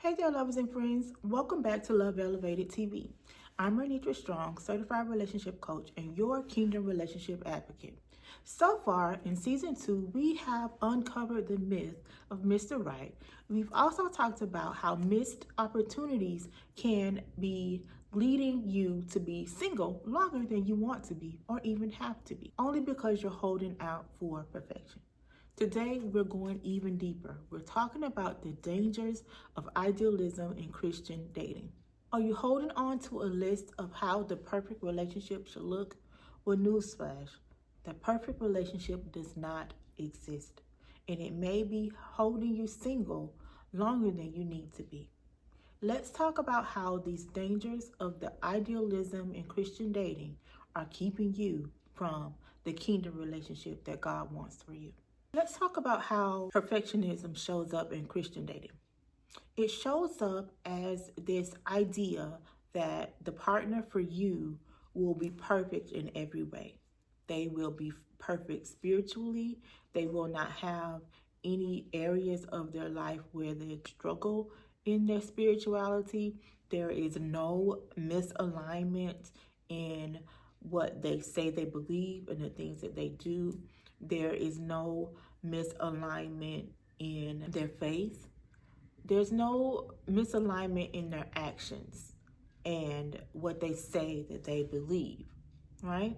Hey there, lovers and friends. Welcome back to Love Elevated TV. I'm Renitra Strong, certified relationship coach and your kingdom relationship advocate. So far in season 2, we have uncovered the myth of Mr. Right. We've also talked about how missed opportunities can be leading you to be single longer than you want to be or even have to be, only because you're holding out for perfection. Today, we're going even deeper. We're talking about the dangers of idealism in Christian dating. Are you holding on to a list of how the perfect relationship should look? Well, newsflash, the perfect relationship does not exist, and it may be holding you single longer than you need to be. Let's talk about how these dangers of the idealism in Christian dating are keeping you from the kingdom relationship that God wants for you. Let's talk about how perfectionism shows up in Christian dating. It shows up as this idea that the partner for you will be perfect in every way. They will be perfect spiritually. They will not have any areas of their life where they struggle in their spirituality. There is no misalignment in what they say they believe and the things that they do. There is no misalignment in their faith. There's no misalignment in their actions and what they say that they believe, right?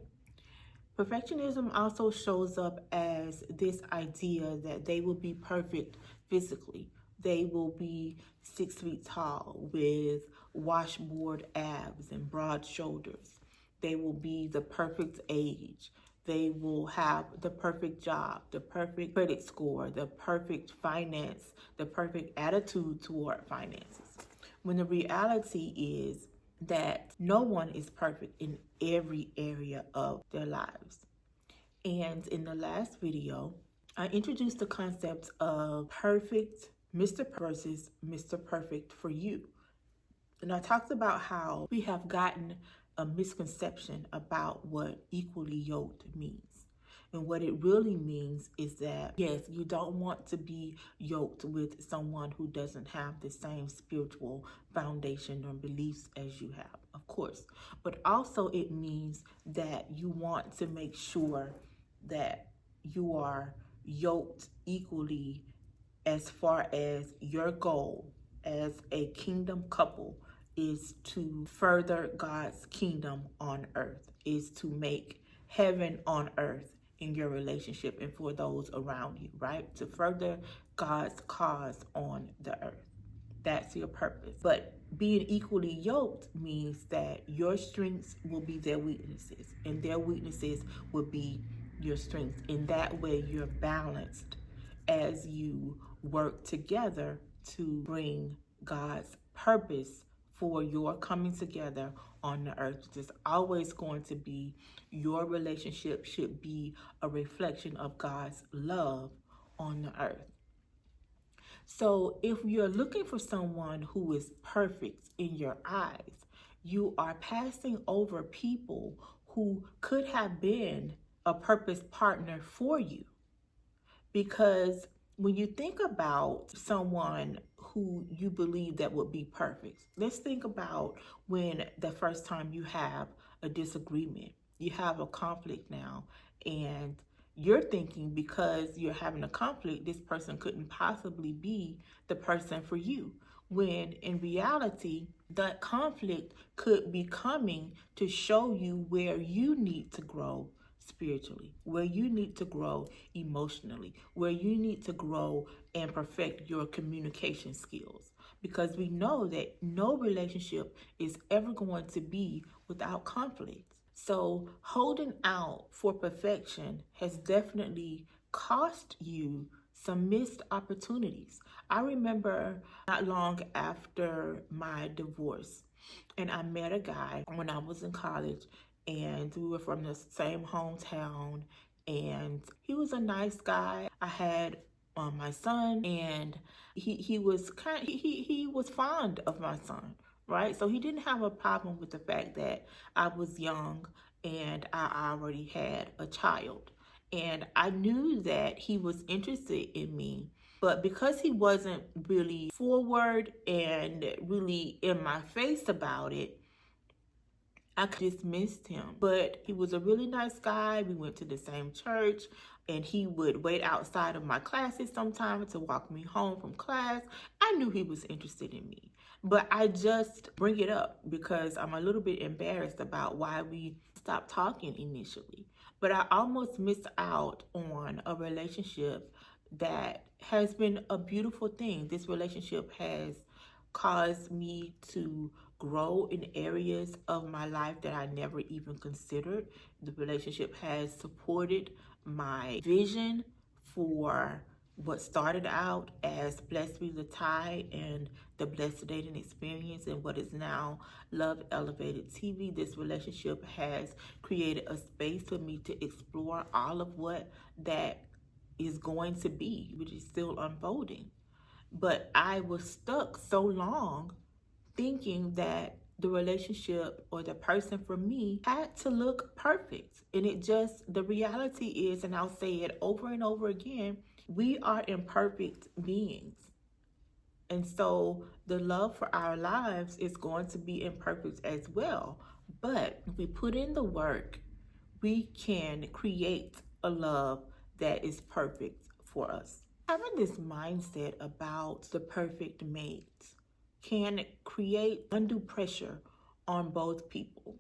Perfectionism also shows up as this idea that they will be perfect physically. They will be 6 feet tall with washboard abs and broad shoulders. They will be the perfect age. They will have the perfect job, the perfect credit score, the perfect finance, the perfect attitude toward finances. When the reality is that no one is perfect in every area of their lives. And in the last video, I introduced the concept of perfect Mr. versus Mr. Perfect for you. And I talked about how we have gotten a misconception about what equally yoked means. And what it really means is that, yes, you don't want to be yoked with someone who doesn't have the same spiritual foundation or beliefs as you have, of course. But also it means that you want to make sure that you are yoked equally as far as your goal as a kingdom couple is to further God's kingdom on earth, is to make heaven on earth in your relationship and for those around you, right? To further God's cause on the earth. That's your purpose. But being equally yoked means that your strengths will be their weaknesses and their weaknesses will be your strengths. In that way, you're balanced as you work together to bring God's purpose for your coming together on the earth. It's always going to be, your relationship should be a reflection of God's love on the earth. So if you're looking for someone who is perfect in your eyes, you are passing over people who could have been a purpose partner for you. Because when you think about someone who you believe that would be perfect, let's think about when the first time you have a disagreement, you have a conflict now, and you're thinking because you're having a conflict, this person couldn't possibly be the person for you. When in reality, that conflict could be coming to show you where you need to grow spiritually, where you need to grow emotionally, where you need to grow and perfect your communication skills. Because we know that no relationship is ever going to be without conflict. So holding out for perfection has definitely cost you some missed opportunities. I remember not long after my divorce, and I met a guy when I was in college, and we were from the same hometown, and he was a nice guy. I had my son, and he was he was fond of my son, right? So he didn't have a problem with the fact that I was young and I already had a child. And I knew that he was interested in me But because he wasn't really forward and really in my face about it, I dismissed him. But he was a really nice guy. We went to the same church, and he would wait outside of my classes sometimes to walk me home from class. I knew he was interested in me, but I just bring it up because I'm a little bit embarrassed about why we stopped talking initially. But I almost missed out on a relationship that has been a beautiful thing. This relationship has caused me to grow in areas of my life that I never even considered. The relationship has supported my vision for what started out as Blessed Be the Tie and the Blessed Dating Experience and what is now Love Elevated TV. This relationship has created a space for me to explore all of what that is going to be, which is still unfolding. But I was stuck so long thinking that the relationship or the person for me had to look perfect. And the reality is, and I'll say it over and over again, we are imperfect beings. And so the love for our lives is going to be imperfect as well. But if we put in the work, we can create a love that is perfect for us. Having this mindset about the perfect mate can create undue pressure on both people.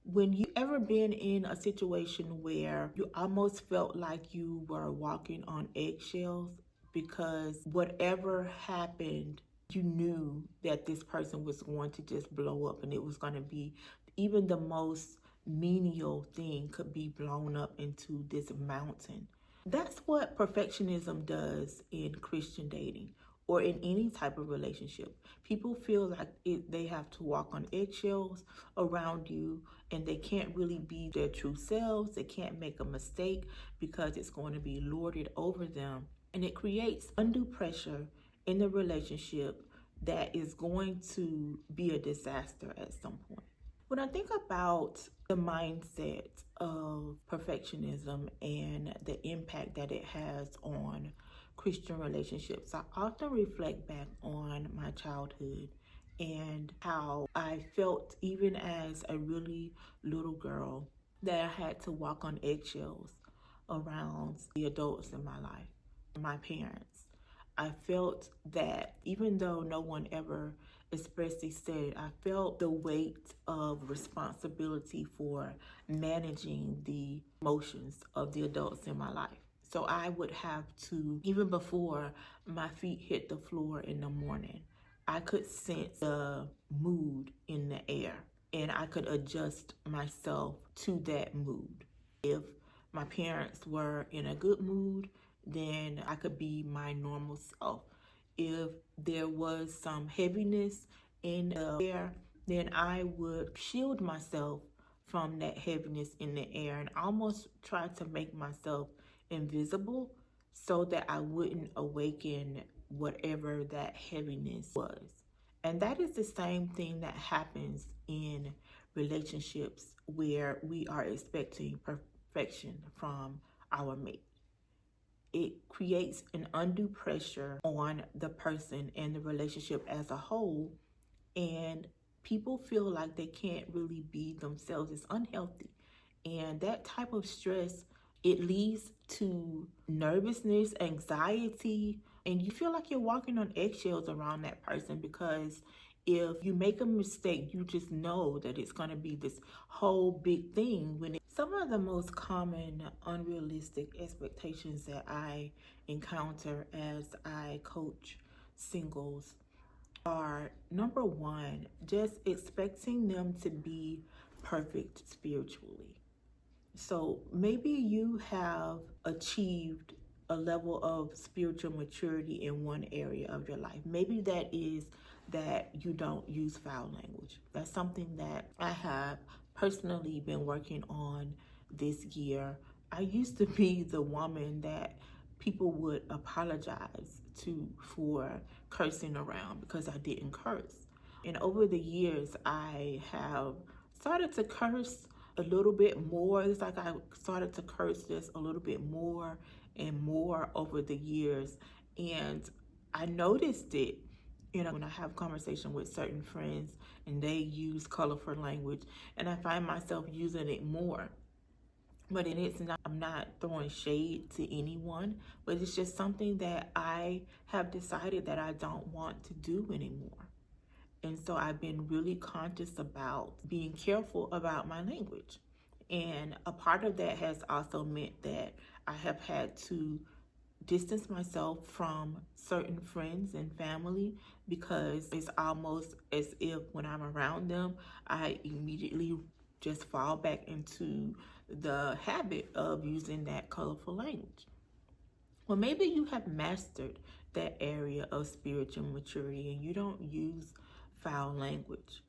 When you ever been in a situation where you almost felt like you were walking on eggshells because whatever happened, you knew that this person was going to just blow up and it was going to be even the most menial thing could be blown up into this mountain. That's what perfectionism does in Christian dating or in any type of relationship. People feel like they have to walk on eggshells around you and they can't really be their true selves. They can't make a mistake because it's going to be lorded over them. And it creates undue pressure in the relationship that is going to be a disaster at some point. When I think about the mindset of perfectionism and the impact that it has on Christian relationships, I often reflect back on my childhood and how I felt even as a really little girl that I had to walk on eggshells around the adults in my life, my parents. I felt that even though no one ever expressly said, I felt the weight of responsibility for managing the emotions of the adults in my life. So I would have to, even before my feet hit the floor in the morning, I could sense the mood in the air and I could adjust myself to that mood. If my parents were in a good mood, then I could be my normal self. If there was some heaviness in the air, then I would shield myself from that heaviness in the air and almost try to make myself invisible so that I wouldn't awaken whatever that heaviness was. And that is the same thing that happens in relationships where we are expecting perfection from our mate. It creates an undue pressure on the person and the relationship as a whole, and people feel like they can't really be themselves. It's unhealthy. And that type of stress, it leads to nervousness, anxiety, and you feel like you're walking on eggshells around that person because if you make a mistake, you just know that it's going to be this whole big thing. Some of the most common unrealistic expectations that I encounter as I coach singles are, number one, just expecting them to be perfect spiritually. So maybe you have achieved a level of spiritual maturity in one area of your life. Maybe that is that you don't use foul language. That's something that I have personally been working on this year. I used to be the woman that people would apologize to for cursing around because I didn't curse. And over the years, I have started to curse a little bit more. It's like I started to curse just a little bit more and more over the years. And I noticed it, when I have conversation with certain friends and they use colorful language, and I find myself using it more. But it's not, I'm not throwing shade to anyone, but it's just something that I have decided that I don't want to do anymore. And so I've been really conscious about being careful about my language. And a part of that has also meant that I have had to distance myself from certain friends and family, because it's almost as if when I'm around them, I immediately just fall back into the habit of using that colorful language. Well, maybe you have mastered that area of spiritual maturity and you don't use foul language,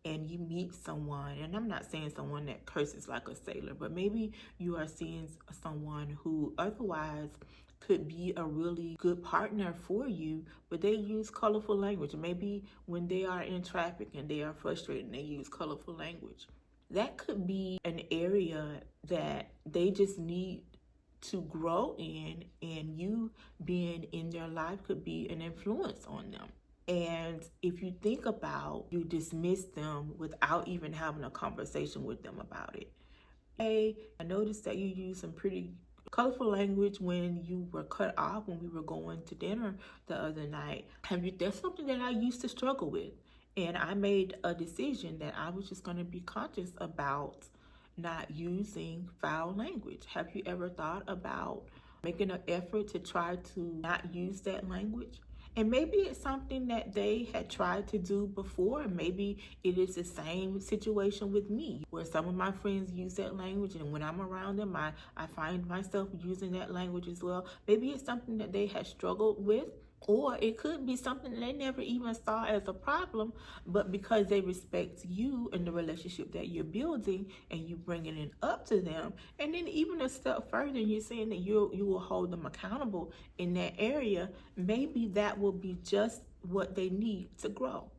and you meet someone, and I'm not saying someone that curses like a sailor, but maybe you are seeing someone who otherwise could be a really good partner for you, but they use colorful language. Maybe when they are in traffic and they are frustrated and they use colorful language. That could be an area that they just need to grow in, and you being in their life could be an influence on them. And if you think about, you dismiss them without even having a conversation with them about it. Hey, I noticed that you used some pretty colorful language when you were cut off when we were going to dinner the other night. That's something that I used to struggle with. And I made a decision that I was just going to be conscious about not using foul language. Have you ever thought about making an effort to try to not use that language? And maybe it's something that they had tried to do before. Maybe it is the same situation with me, where some of my friends use that language, and when I'm around them, I find myself using that language as well. Maybe it's something that they had struggled with, or it could be something they never even saw as a problem, but because they respect you and the relationship that you're building, and you bringing it up to them, and then even a step further, you're saying that you will hold them accountable in that area. Maybe that will be just what they need to grow.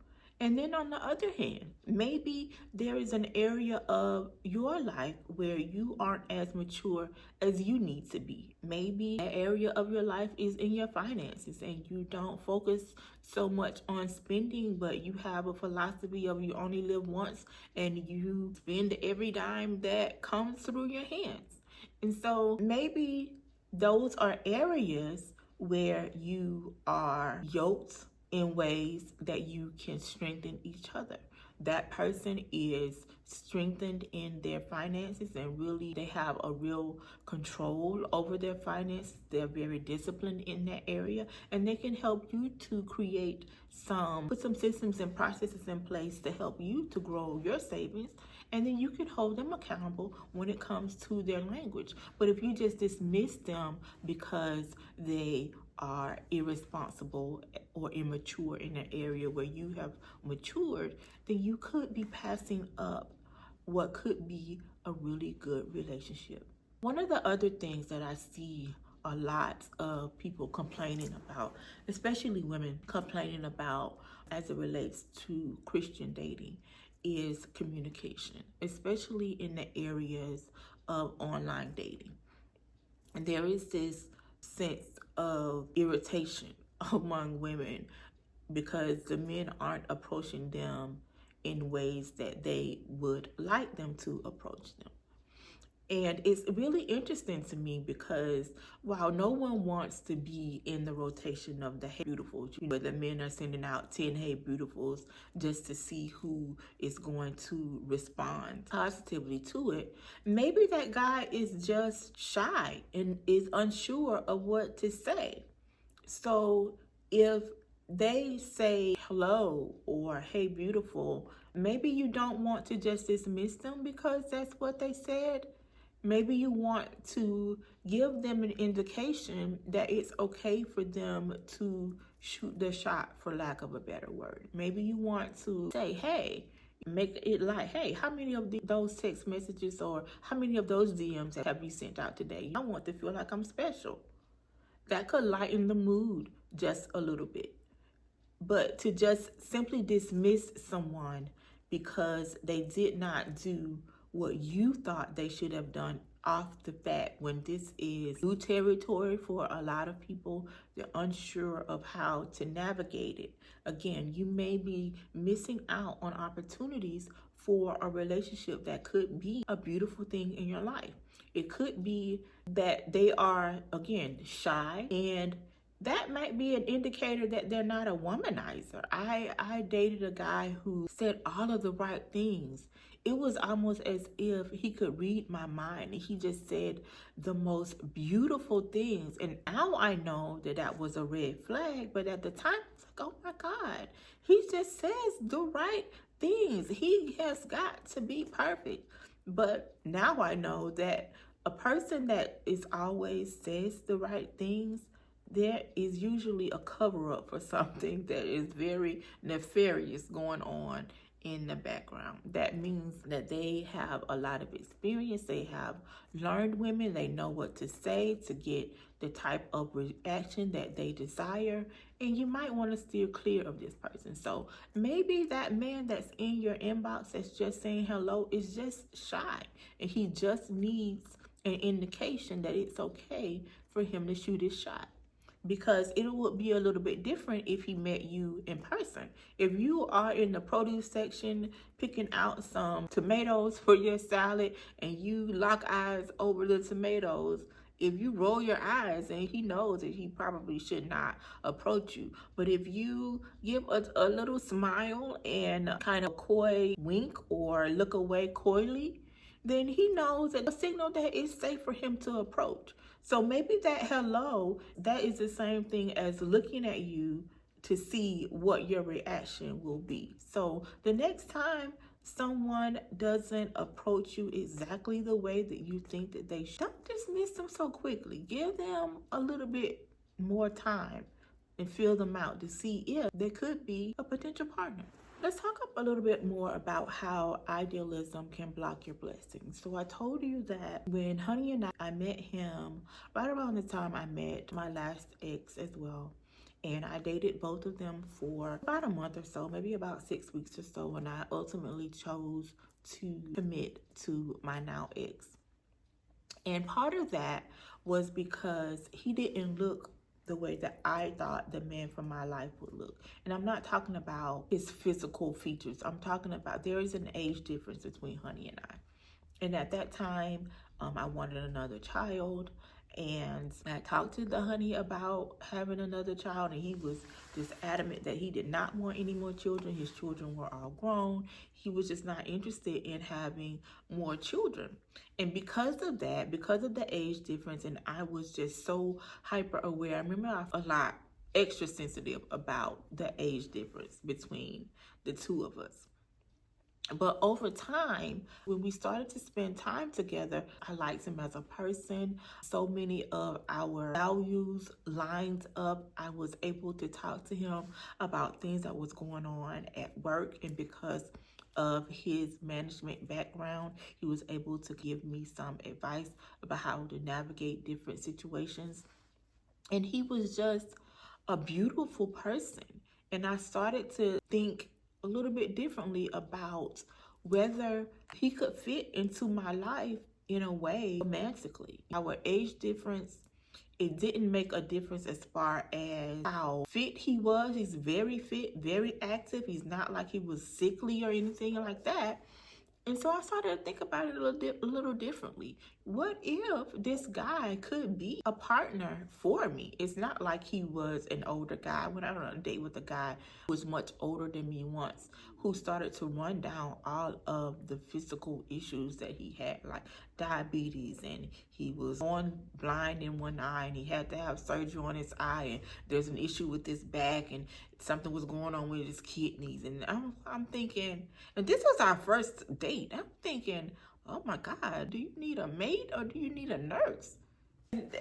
And then on the other hand, maybe there is an area of your life where you aren't as mature as you need to be. Maybe that area of your life is in your finances, and you don't focus so much on spending, but you have a philosophy of you only live once, and you spend every dime that comes through your hands. And so maybe those are areas where you are yoked in ways that you can strengthen each other. That person is strengthened in their finances, and really they have a real control over their finances. They're very disciplined in that area, and they can help you to put some systems and processes in place to help you to grow your savings. And then you can hold them accountable when it comes to their language. But if you just dismiss them because they are irresponsible or immature in an area where you have matured, then you could be passing up what could be a really good relationship. One of the other things that I see a lot of people complaining about, especially women complaining about as it relates to Christian dating, is communication, especially in the areas of online dating. And there is this sense of irritation among women because the men aren't approaching them in ways that they would like them to approach them. And it's really interesting to me because while no one wants to be in the rotation of the Hey Beautifuls, where the men are sending out 10 Hey Beautifuls just to see who is going to respond positively to it, maybe that guy is just shy and is unsure of what to say. So if they say hello or hey beautiful, maybe you don't want to just dismiss them because that's what they said. Maybe you want to give them an indication that it's okay for them to shoot their shot, for lack of a better word. Maybe you want to say, hey, make it like, hey, how many of those text messages or how many of those DMs have you sent out today? I want to feel like I'm special. That could lighten the mood just a little bit. But to just simply dismiss someone because they did not do what you thought they should have done off the bat when this is new territory for a lot of people. They're unsure of how to navigate it. Again, you may be missing out on opportunities for a relationship that could be a beautiful thing in your life. It could be that they are, again, shy, and that might be an indicator that they're not a womanizer. I dated a guy who said all of the right things. It was almost as if he could read my mind. He just said the most beautiful things. And now I know that that was a red flag. But at the time, I was like, oh my God, he just says the right things. He has got to be perfect. But now I know that a person that is always says the right things, there is usually a cover-up for something that is very nefarious going on in the background. That means that they have a lot of experience. They have learned women. They know what to say to get the type of reaction that they desire. And you might want to steer clear of this person. So maybe that man that's in your inbox that's just saying hello is just shy. And he just needs an indication that it's okay for him to shoot his shot. Because it would be a little bit different if he met you in person. If you are in the produce section picking out some tomatoes for your salad and you lock eyes over the tomatoes, if you roll your eyes, and he knows that he probably should not approach you. But if you give a little smile and kind of coy wink or look away coyly, then he knows that a signal that it's safe for him to approach. So maybe that hello, that is the same thing as looking at you to see what your reaction will be. So the next time someone doesn't approach you exactly the way that you think that they should, don't dismiss them so quickly. Give them a little bit more time and feel them out to see if they could be a potential partner. Let's talk a little bit more about how idealism can block your blessings. So I told you that when Honey and I met him right around the time I met my last ex as well. And I dated both of them for about a month or so, maybe about 6 weeks or so. And I ultimately chose to commit to my now ex. And part of that was because he didn't look the way that I thought the man for my life would look. And I'm not talking about his physical features. I'm talking about there is an age difference between Honey and I. And at that time, I wanted another child. And I talked to the Honey about having another child, and he was just adamant that he did not want any more children. His children were all grown. He was just not interested in having more children. And because of that, because of the age difference, and I was just so hyper aware, I remember I was a lot extra sensitive about the age difference between the two of us. But over time, when we started to spend time together, I liked him as a person. So many of our values lined up. I was able to talk to him about things that was going on at work. And because of his management background, he was able to give me some advice about how to navigate different situations. And he was just a beautiful person. And I started to think a little bit differently about whether he could fit into my life in a way romantically. Our age difference, it didn't make a difference as far as how fit he was. He's very fit, very active. He's not like he was sickly or anything like that. And so I started to think about it a little differently. What if this guy could be a partner for me? It's not like he was an older guy. I went out on a date with a guy who was much older than me once, who started to run down all of the physical issues that he had, like diabetes, and he was going blind in one eye, and he had to have surgery on his eye, and there's an issue with his back, and something was going on with his kidneys. And I'm thinking, and this was our first date, I'm thinking, oh my God, do you need a maid or do you need a nurse? And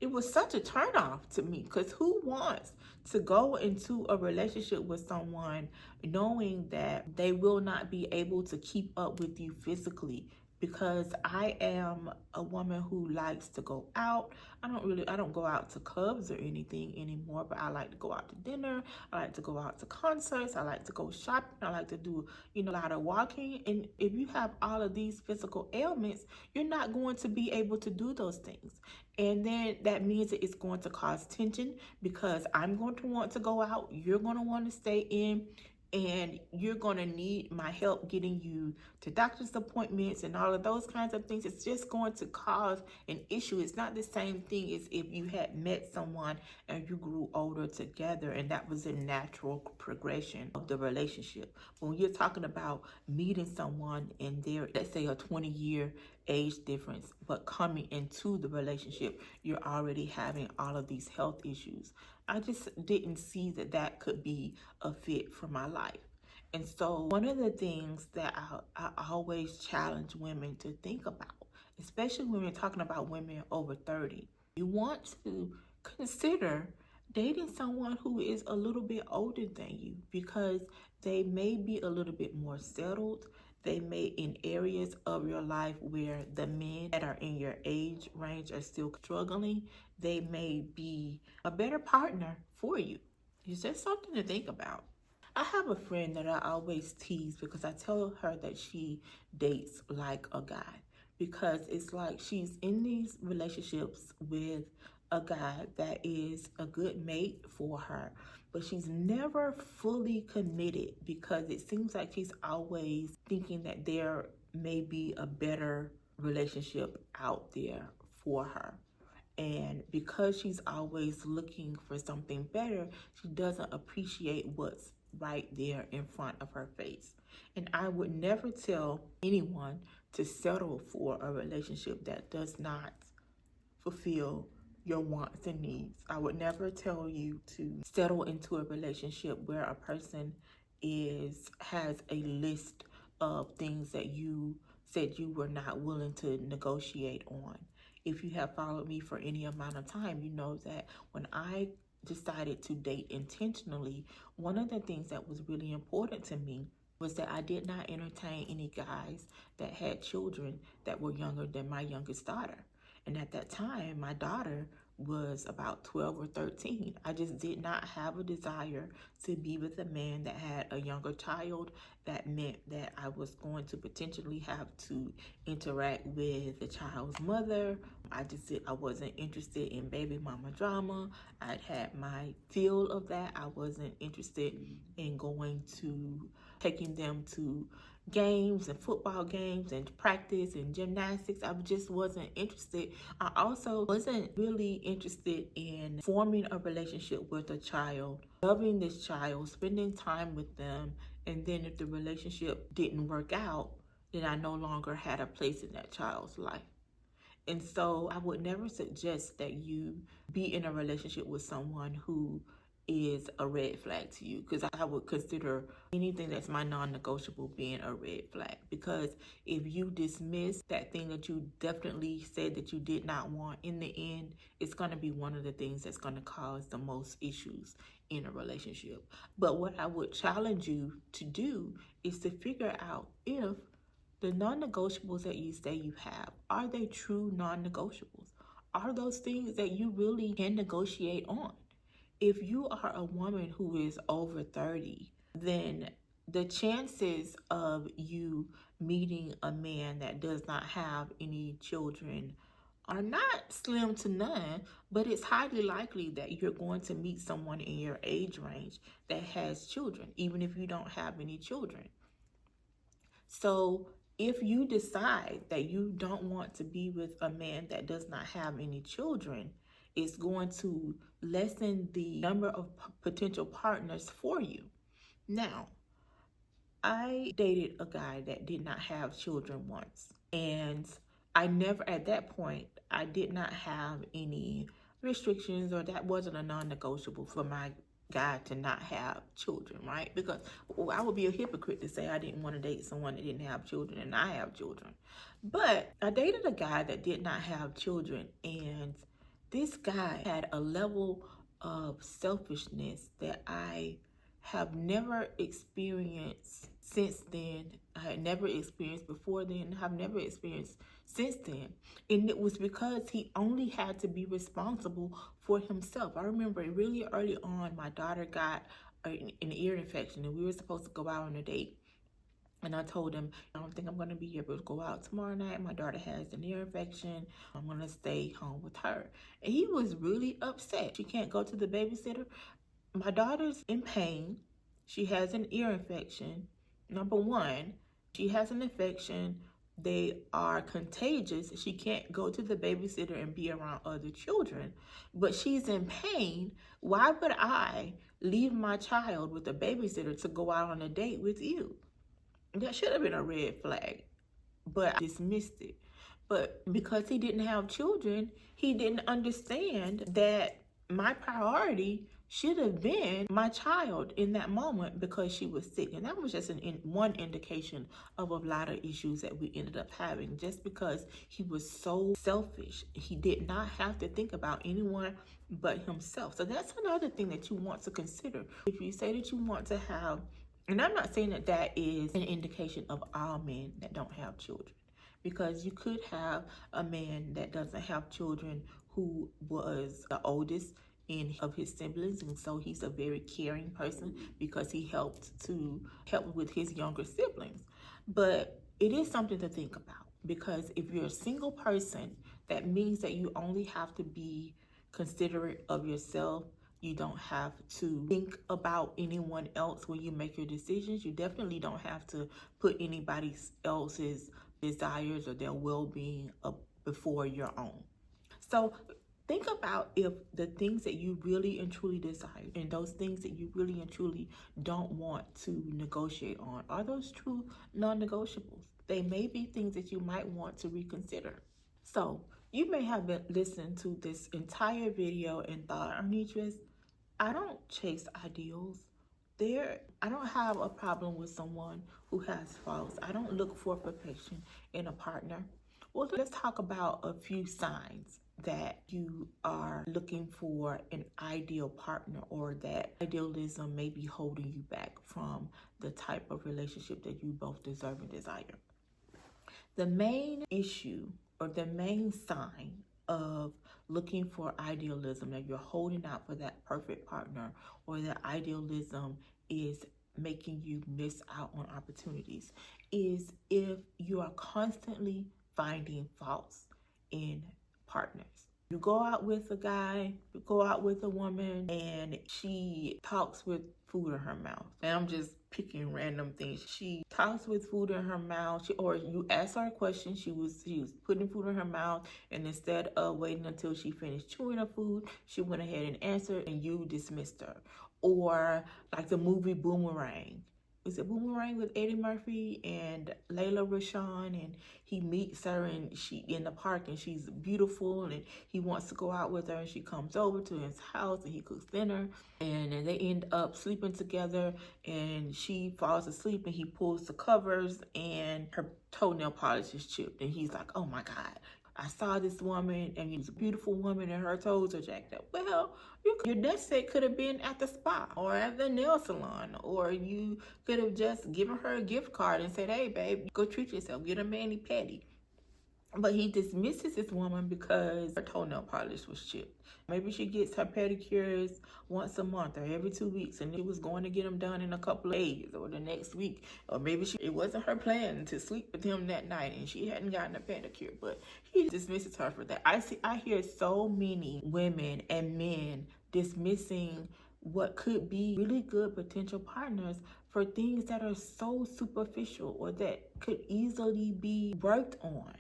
it was such a turnoff to me, because who wants to go into a relationship with someone knowing that they will not be able to keep up with you physically because I am a woman who likes to go out. I don't go out to clubs or anything anymore, but I like to go out to dinner. I like to go out to concerts. I like to go shopping. I like to do, a lot of walking. And if you have all of these physical ailments, you're not going to be able to do those things. And then that means that it's going to cause tension because I'm going to want to go out. You're going to want to stay in, and you're going to need my help getting you to doctor's appointments and all of those kinds of things. It's just going to cause an issue. It's not the same thing as if you had met someone and you grew older together and that was a natural progression of the relationship. When you're talking about meeting someone and they're, let's say, a 20-year age difference, but coming into the relationship, you're already having all of these health issues. I just didn't see that that could be a fit for my life. And so one of the things that I always challenge women to think about, especially when we're talking about women over 30, you want to consider dating someone who is a little bit older than you because they may be a little bit more settled. They may, in areas of your life where the men that are in your age range are still struggling, they may be a better partner for you. It's just something to think about. I have a friend that I always tease because I tell her that she dates like a guy, because it's like she's in these relationships with a guy that is a good mate for her, but she's never fully committed because it seems like she's always thinking that there may be a better relationship out there for her. And because she's always looking for something better, she doesn't appreciate what's right there in front of her face. And I would never tell anyone to settle for a relationship that does not fulfill your wants and needs. I would never tell you to settle into a relationship where a person has a list of things that you said you were not willing to negotiate on. If you have followed me for any amount of time, you know that when I decided to date intentionally, one of the things that was really important to me was that I did not entertain any guys that had children that were younger than my youngest daughter. And at that time, my daughter was about 12 or 13. I just did not have a desire to be with a man that had a younger child. That meant that I was going to potentially have to interact with the child's mother. I wasn't interested in baby mama drama. I'd had my fill of that. I wasn't interested in taking them to games and football games and practice and gymnastics. I just wasn't interested. I also wasn't really interested in forming a relationship with a child, loving this child, spending time with them, and then if the relationship didn't work out, then I no longer had a place in that child's life. And so I would never suggest that you be in a relationship with someone who is a red flag to you, because I would consider anything that's my non-negotiable being a red flag. Because if you dismiss that thing that you definitely said that you did not want, in the end, it's going to be one of the things that's going to cause the most issues in a relationship. But what I would challenge you to do is to figure out if the non-negotiables that you say you have, are they true non-negotiables? Are those things that you really can negotiate on? If you are a woman who is over 30, then the chances of you meeting a man that does not have any children are not slim to none, but it's highly likely that you're going to meet someone in your age range that has children, even if you don't have any children. So if you decide that you don't want to be with a man that does not have any children, it's going to lessen the number of potential partners for you. Now, I dated a guy that did not have children once, and at that point, I did not have any restrictions, or that wasn't a non-negotiable for my guy to not have children, right? Because I would be a hypocrite to say I didn't want to date someone that didn't have children and I have children. But I dated a guy that did not have children, and this guy had a level of selfishness that I have never experienced since then. I had never experienced before then, have never experienced since then. And it was because he only had to be responsible for himself. I remember really early on, my daughter got an ear infection and we were supposed to go out on a date. And I told him, I don't think I'm going to be able to go out tomorrow night. My daughter has an ear infection. I'm going to stay home with her. And he was really upset. She can't go to the babysitter. My daughter's in pain. She has an ear infection. Number one, she has an infection. They are contagious. She can't go to the babysitter and be around other children, but she's in pain. Why would I leave my child with a babysitter to go out on a date with you? That should have been a red flag, but I dismissed it. But because he didn't have children, he didn't understand that my priority should have been my child in that moment because she was sick. And that was just one indication of a lot of issues that we ended up having, just because he was so selfish. He did not have to think about anyone but himself. So that's another thing that you want to consider. If you say that you want to have, and I'm not saying that that is an indication of all men that don't have children, because you could have a man that doesn't have children who was the oldest of his siblings, and so he's a very caring person because he help with his younger siblings. But it is something to think about, because if you're a single person, that means that you only have to be considerate of yourself. You don't have to think about anyone else when you make your decisions. You definitely don't have to put anybody else's desires or their well-being up before your own. So think about if the things that you really and truly desire and those things that you really and truly don't want to negotiate on, are those true non-negotiables? They may be things that you might want to reconsider. So you may have been listening to this entire video and thought, Arnitras, I don't chase ideals. I don't have a problem with someone who has faults. I don't look for perfection in a partner. Well, let's talk about a few signs that you are looking for an ideal partner, or that idealism may be holding you back from the type of relationship that you both deserve and desire. The main issue, or the main sign of looking for idealism, that you're holding out for that perfect partner, or that idealism is making you miss out on opportunities, is if you are constantly finding faults in partners. You go out with a guy, you go out with a woman, and she talks with food in her mouth. And I'm just picking random things. She talks with food in her mouth, or you ask her a question, she was putting food in her mouth, and instead of waiting until she finished chewing her food, she went ahead and answered, and you dismissed her. Or like the movie Boomerang. Is it Boomerang with Eddie Murphy and Layla Rashawn, and he meets her and she in the park, and she's beautiful, and he wants to go out with her, and she comes over to his house and he cooks dinner, and they end up sleeping together, and she falls asleep and he pulls the covers and her toenail polish is chipped, and he's like, oh my God, I saw this woman and she's a beautiful woman and her toes are jacked up. Well, your nest egg could have been at the spa or at the nail salon, or you could have just given her a gift card and said, hey babe, go treat yourself, get a mani-pedi. But he dismisses this woman because her toenail polish was chipped. Maybe she gets her pedicures once a month or every 2 weeks, and she was going to get them done in a couple of days or the next week. Or maybe it wasn't her plan to sleep with him that night and she hadn't gotten a pedicure, but he dismisses her for that. I hear so many women and men dismissing what could be really good potential partners for things that are so superficial or that could easily be worked on.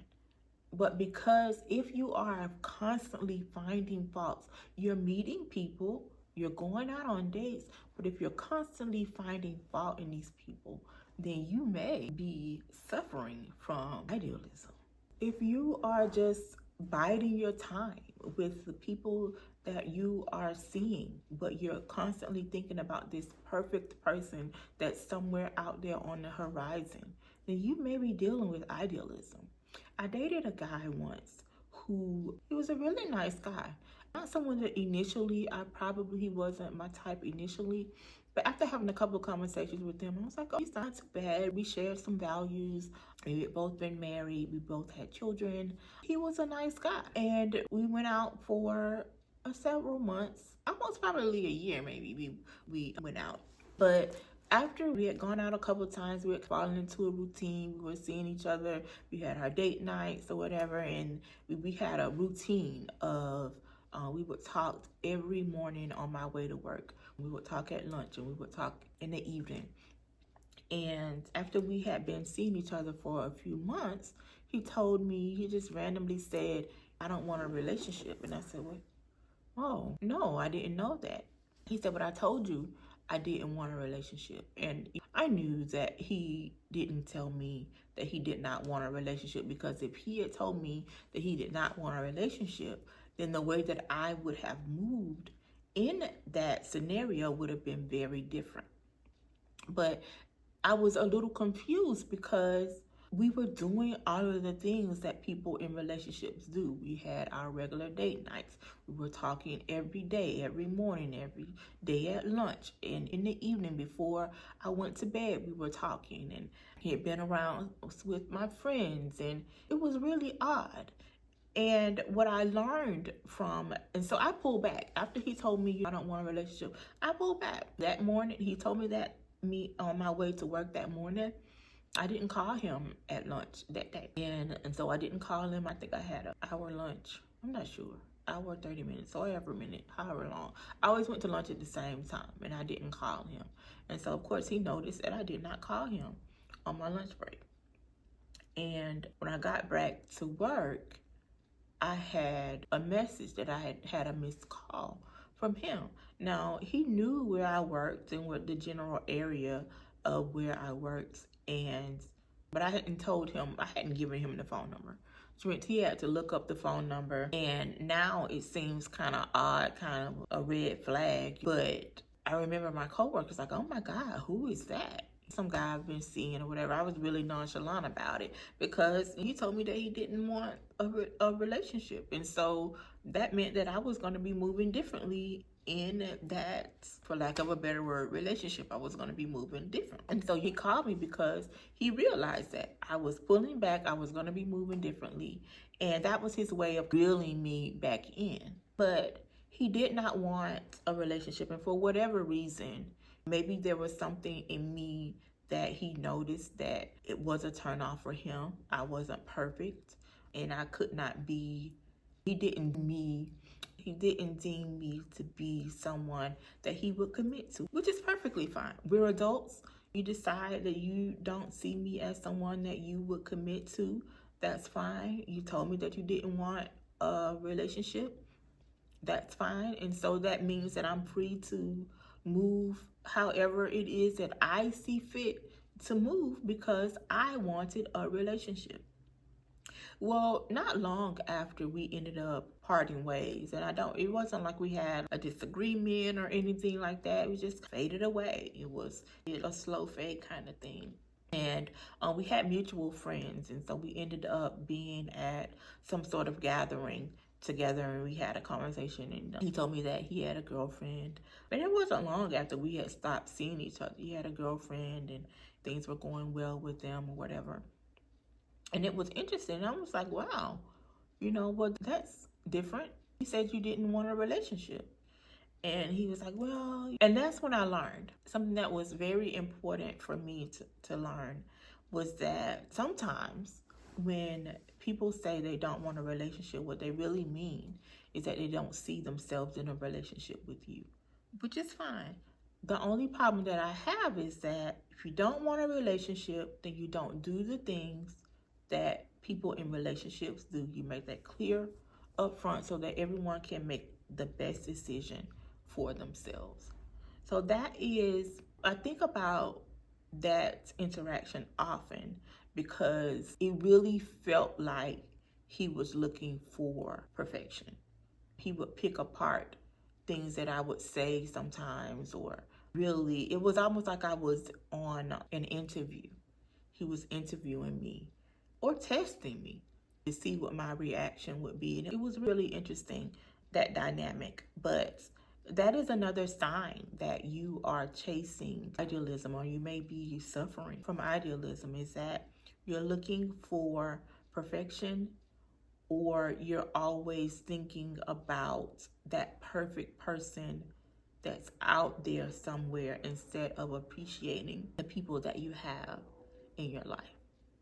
But because if you are constantly finding faults, you're meeting people, you're going out on dates, but if you're constantly finding fault in these people, then you may be suffering from idealism. If you are just biding your time with the people that you are seeing, but you're constantly thinking about this perfect person that's somewhere out there on the horizon, then you may be dealing with idealism. I dated a guy once he was a really nice guy. Not someone that initially, he wasn't my type initially, But after having a couple of conversations with him, I was like, oh, he's not too bad. We shared some values. We had both been married. We both had children. He was a nice guy. And we went out for several months, almost probably a year maybe. We went out. But after we had gone out a couple of times, we had fallen into a routine. We were seeing each other. We had our date nights or whatever. And we had a routine of we would talk every morning on my way to work. We would talk at lunch and we would talk in the evening. And after we had been seeing each other for a few months, he told me, he just randomly said, I don't want a relationship. And I said, what? Oh, no, I didn't know that. He said, but I told you I didn't want a relationship. And I knew that he didn't tell me that he did not want a relationship, because if he had told me that he did not want a relationship, then the way that I would have moved in that scenario would have been very different. But I was a little confused because we were doing all of the things that people in relationships do. We had our regular date nights. We were talking every day, every morning, every day at lunch. And in the evening before I went to bed, we were talking. And he had been around with my friends. And it was really odd. And what I learned and so I pulled back. After he told me I don't want a relationship, I pulled back. That morning, he told me that on my way to work that morning, I didn't call him at lunch that day. And so I didn't call him. I think I had an hour lunch. I'm not sure. Hour, 30 minutes, or every minute, however long. I always went to lunch at the same time, and I didn't call him. And so, of course, he noticed that I did not call him on my lunch break. And when I got back to work, I had a message that I had a missed call from him. Now, he knew where I worked and what the general area of where I worked, but I hadn't told him, I hadn't given him the phone number. So he had to look up the phone number, and now it seems kind of odd, kind of a red flag. But I remember my coworkers like, oh my God, who is that? Some guy I've been seeing or whatever. I was really nonchalant about it because he told me that he didn't want a relationship. And so that meant that I was going to be moving differently in that, for lack of a better word, relationship. I was going to be moving different. And so he called me because he realized that I was pulling back. I was going to be moving differently. And that was his way of reeling me back in. But he did not want a relationship. And for whatever reason, maybe there was something in me that he noticed that it was a turnoff for him. I wasn't perfect, and I could not be. He didn't deem me to be someone that he would commit to, which is perfectly fine. We're adults. You decide that you don't see me as someone that you would commit to. That's fine. You told me that you didn't want a relationship. That's fine. And so that means that I'm free to move however it is that I see fit to move, because I wanted a relationship. Well, not long after we ended up parting ways, and it wasn't like we had a disagreement or anything like that. It was just faded away. It was a slow fade kind of thing. And we had mutual friends, and so we ended up being at some sort of gathering together, and we had a conversation, and he told me that he had a girlfriend. And it wasn't long after we had stopped seeing each other. He had a girlfriend, and things were going well with them or whatever. And it was interesting. I was like, wow, well, that's different. He said you didn't want a relationship. And he was like, well, and that's when I learned something that was very important for me to learn, was that sometimes when people say they don't want a relationship, what they really mean is that they don't see themselves in a relationship with you, which is fine. The only problem that I have is that if you don't want a relationship, then you don't do the things that people in relationships do. You make that clear up front so that everyone can make the best decision for themselves. So I think about that interaction often, because it really felt like he was looking for perfection. He would pick apart things that I would say sometimes, or really, it was almost like I was on an interview. He was interviewing me or testing me to see what my reaction would be. And it was really interesting, that dynamic. But that is another sign that you are chasing idealism, or you may be suffering from idealism, is that you're looking for perfection, or you're always thinking about that perfect person that's out there somewhere instead of appreciating the people that you have in your life.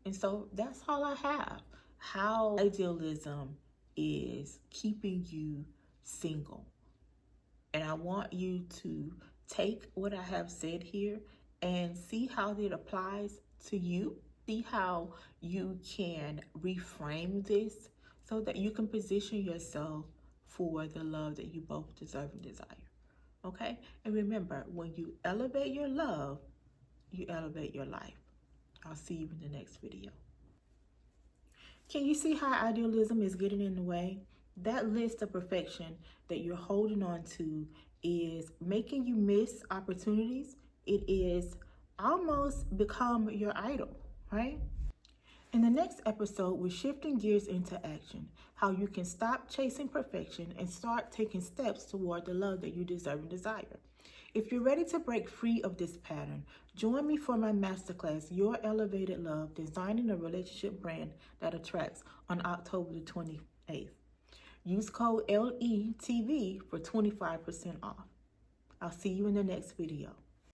And so that's all I have. How idealism is keeping you single. And I want you to take what I have said here and see how it applies to you. See how you can reframe this so that you can position yourself for the love that you both deserve and desire. Okay? And remember, when you elevate your love, you elevate your life. I'll see you in the next video. Can you see how idealism is getting in the way? That list of perfection that you're holding on to is making you miss opportunities. It is almost become your idol, right? In the next episode, we're shifting gears into action, how you can stop chasing perfection and start taking steps toward the love that you deserve and desire. If you're ready to break free of this pattern, join me for my masterclass, Your Elevated Love, Designing a Relationship Brand That Attracts, on October the 28th. Use code LETV for 25% off. I'll see you in the next video.